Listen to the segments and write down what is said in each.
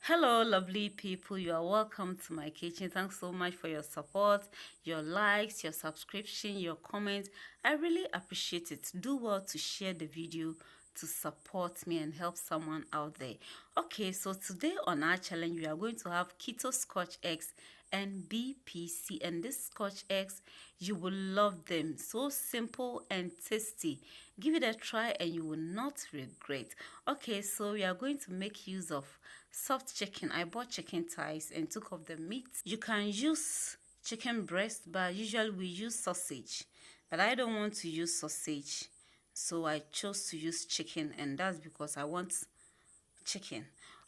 Hello, lovely people. You are welcome to my kitchen. Thanks so much for your support, your likes, your subscription, your comments. I really appreciate it. Do well to share the video to support me and help someone out there. Okay, so today on our challenge, we are going to have Keto Scotch eggs and BPC. And this Scotch eggs, you will love them. So simple and tasty. Give it a try and you will not regret. Okay, so we are going to make use of soft chicken. I bought chicken thighs and took off the meat. You can use chicken breast, but usually we use sausage. But I don't want to use sausage, so I chose to use chicken, and that's because I want chicken.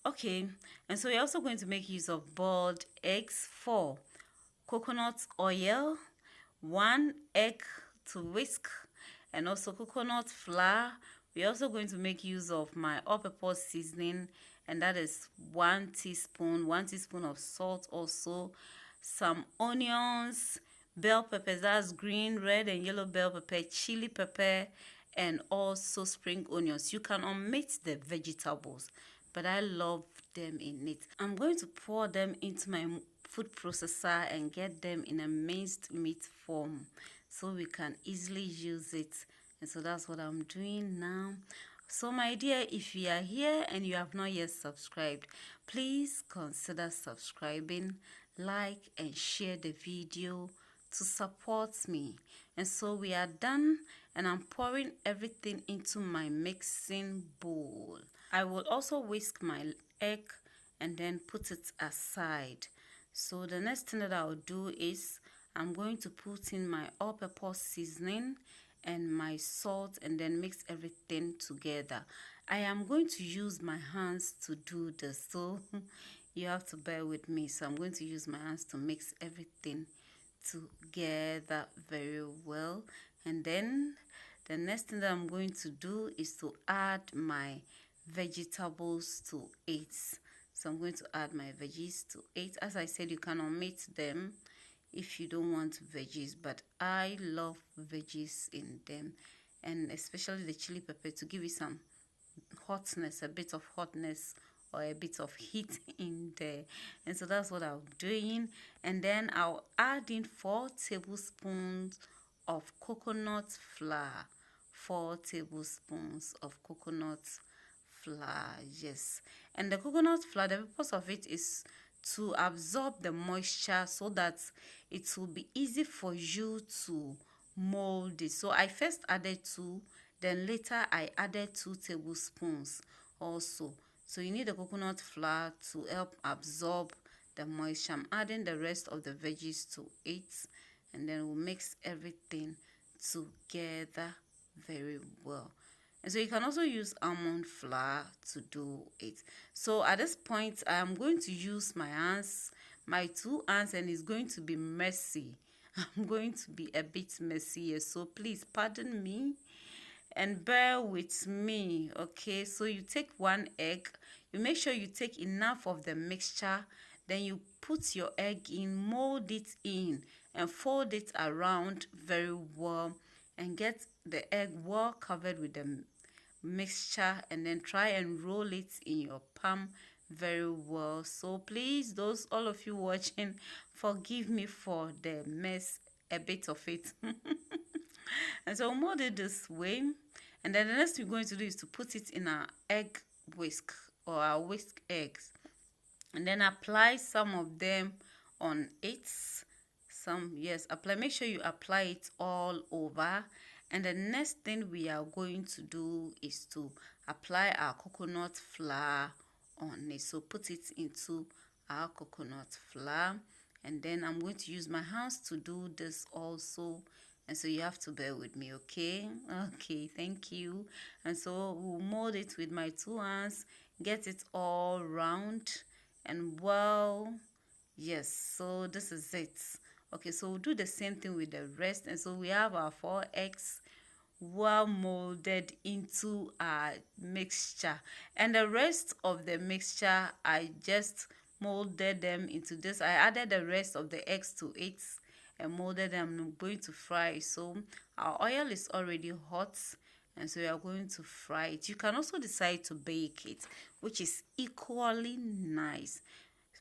Okay, and so we're also going to make use of boiled eggs, 4 coconut oil, 1 egg to whisk, and also coconut flour. We're also going to make use of my all-purpose seasoning, and that is 1 teaspoon of salt, also some onions, bell peppers, that's green, red, and yellow bell pepper, chili pepper, and also spring onions. You can omit the vegetables, but I love them in it. I'm going to pour them into my food processor and get them in a minced meat form so we can easily use it. And so that's what I'm doing now. So my dear, if you are here and you have not yet subscribed, please consider subscribing, like and share the video to support me. And so we are done, and I'm pouring everything into my mixing bowl. I will also whisk my egg and then put it aside. So the next thing that I'll do is I'm going to put in my all-purpose seasoning and my salt and then mix everything together. I am going to use my hands to do this, so you have to bear with me. So I'm going to use my hands to mix everything together very well. And then the next thing that I'm going to do is to add my vegetables to it. So I'm going to add my veggies to it. As I said, you can omit them if you don't want veggies, but I love veggies in them, and especially the chili pepper to give it some hotness, a bit of hotness or a bit of heat in there. And so that's what I'm doing. And then I'll add in 4 tablespoons of coconut flour. 4 tablespoons of coconut flour, yes. And the coconut flour, the purpose of it is to absorb the moisture so that it will be easy for you to mold it. So I first added 2, then later I added 2 tablespoons also. So you need the coconut flour to help absorb the moisture. I'm adding the rest of the veggies to it, and then we'll mix everything together very well. And so you can also use almond flour to do it. So at this point, I am going to use my hands, my 2 hands, and it's going to be messy. I'm going to be a bit messy here, so please pardon me and bear with me. Okay, so you take 1 egg, you make sure you take enough of the mixture, then you put your egg in, mold it in, and fold it around very well, and get the egg well covered with the mixture, and then try and roll it in your palm very well. So please, those all of you watching, forgive me for the mess, a bit of it. And so mold it this way, and then the next thing we're going to do is to put it in our egg whisk or our whisked eggs, and then apply some of them on it. Apply, make sure you apply it all over. And the next thing we are going to do is to apply our coconut flour on it. So put it into our coconut flour, and then I'm going to use my hands to do this also, and so you have to bear with me. Okay, thank you. And so we'll mold it with my 2 hands, get it all round and well. Yes, so this is it. Okay, so we'll do the same thing with the rest. And so we have our 4 eggs well molded into our mixture, and the rest of the mixture I just molded them into this. I added the rest of the eggs to it and molded them. I'm going to fry. So our oil is already hot, and so we are going to fry it. You can also decide to bake it, which is equally nice,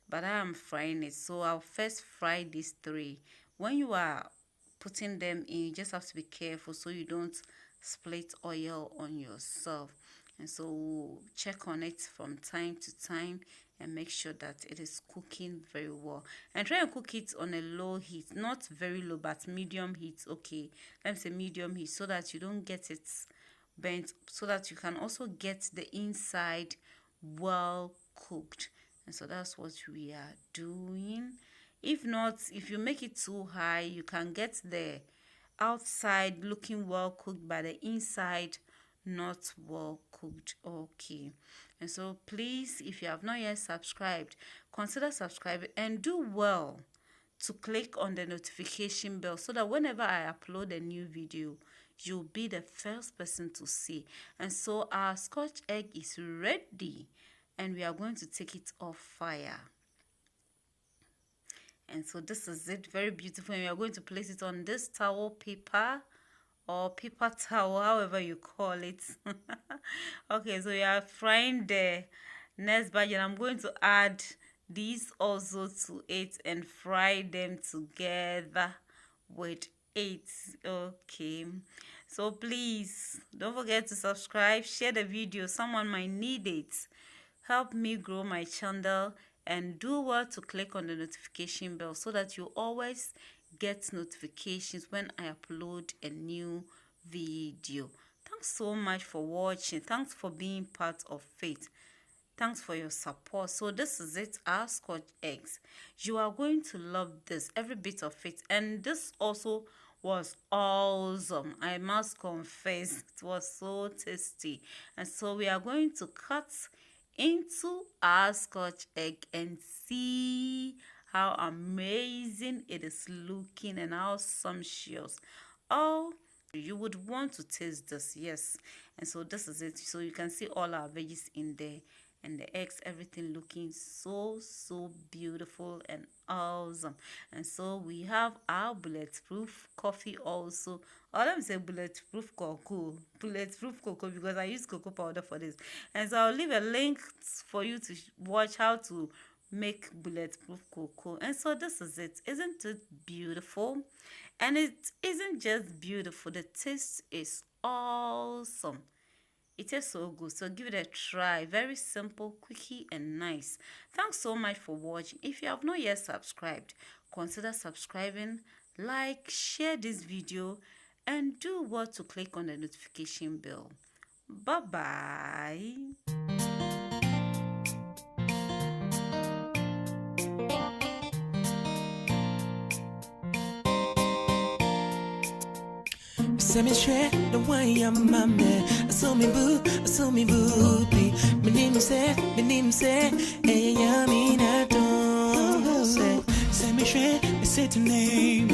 but I am frying it. So I'll first fry these 3. When you are putting them in, you just have to be careful so you don't split oil on yourself. And so we'll check on it from time to time and make sure that it is cooking very well. And try and cook it on a low heat, not very low, but medium heat. Okay, let me say medium heat, so that you don't get it burnt, so that you can also get the inside well cooked. And so that's what we are doing. If not, if you make it too high, you can get the outside looking well cooked, but the inside not well cooked. Okay, and so please, if you have not yet subscribed, consider subscribing and do well to click on the notification bell, so that whenever I upload a new video, you'll be the first person to see. And so our Scotch egg is ready, and we are going to take it off fire. And so this is it, very beautiful. And we are going to place it on this towel paper, or paper towel, however you call it. Okay, so we are frying the next batch, and I'm going to add these also to it and fry them together with it. Okay, so please don't forget to subscribe, share the video, someone might need it. Help me grow my channel, and do well to click on the notification bell, so that you always get notifications when I upload a new video. Thanks so much for watching. Thanks for being part of it. Thanks for your support. So this is it, our Scotch eggs. You are going to love this, every bit of it. And this also was awesome, I must confess. It was so tasty. And so we are going to cut into our Scotch egg and see how amazing it is looking and how sumptuous. Oh, you would want to taste this, yes. And so this is it. So you can see all our veggies in there, and the eggs, everything looking so beautiful and awesome. And so we have our bulletproof coffee also, or let me say bulletproof cocoa, because I use cocoa powder for this. And so I'll leave a link for you to watch how to make bulletproof cocoa. And so this is it. Isn't it beautiful? And it isn't just beautiful, the taste is awesome. It is so good, so give it a try. Very simple, quickie, and nice. Thanks so much for watching. If you have not yet subscribed, consider subscribing, like, share this video, and do well to click on the notification bell. Bye-bye. Say me straight the way I'm my man. So me booty. My name say, hey, I mean I don't say. Say me straight, say to name.